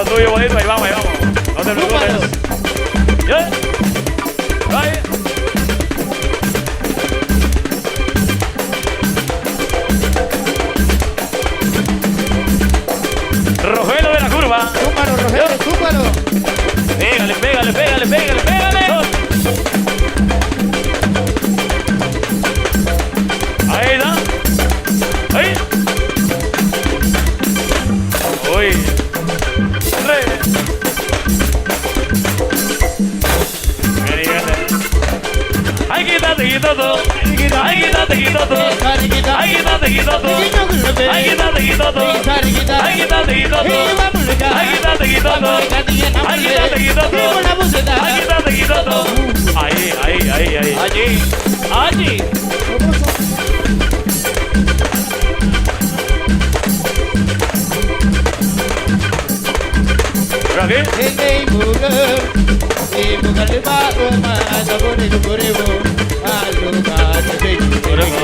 lo tuyo, bonito. Ahí vamos, ahí vamos. No te preocupes. ¿Ya? Ahí. Rogelio de la curva. Súmalo, Rogelio, súmalo. Pégale, pégale, pégale, pégale, pégale. Ahí está. Ahí. Uy. Re. Ay, quítate, quítate. Ay, quítate, quítate. Ay, quítate, quítate. Ay, quítate, quítate. Ay, quítate, quítate. Ay, quítate, quítate. Ay, quítate, quítate. Ay, quítate, quítate. Ahí, ahí, ahí, ahí. Allí, allí. ¿Pero aquí? ¿Pero aquí?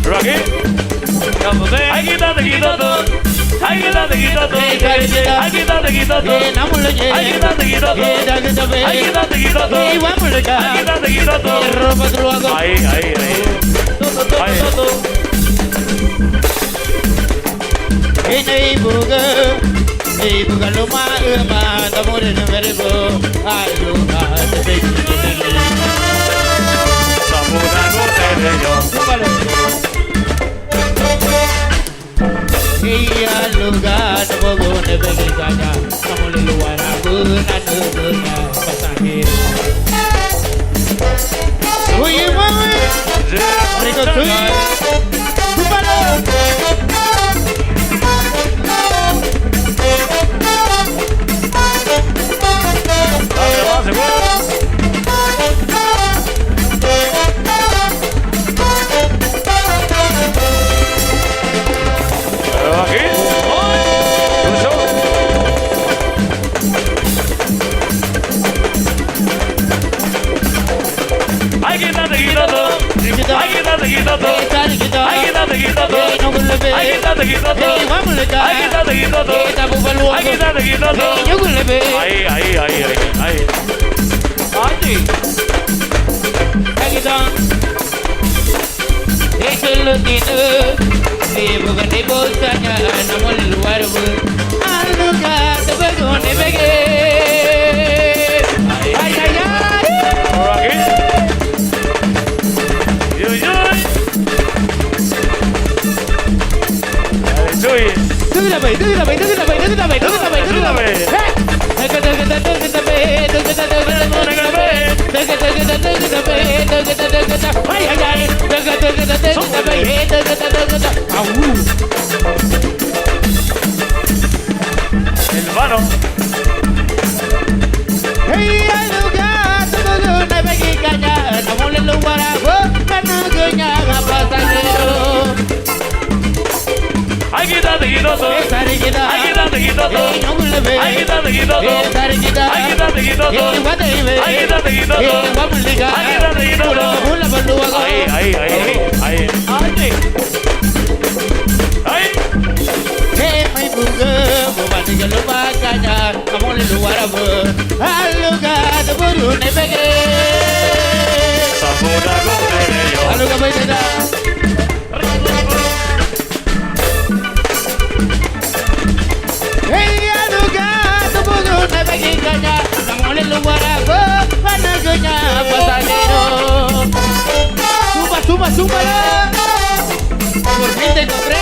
¿Pero aquí? Ay, quítate, quítate. Ay, quítate, quítate. Ay, quítate, quítate. Ay, quítate, quítate. Ay, quítate, quítate. Ay, quítate, quítate. Ahí, ahí, ahí. Ahí, ahí, ahí, ahí. Allí. El vano. Ay, quítate, quítate. Ay, quítate, quítate. Ay, quítate, quítate. Ay, quítate, quítate. Ay, quítate, quítate. Ay, quítate, quítate. Ahí, ahí, ahí, ahí. Ahí. Súmala. Por fin te encontré.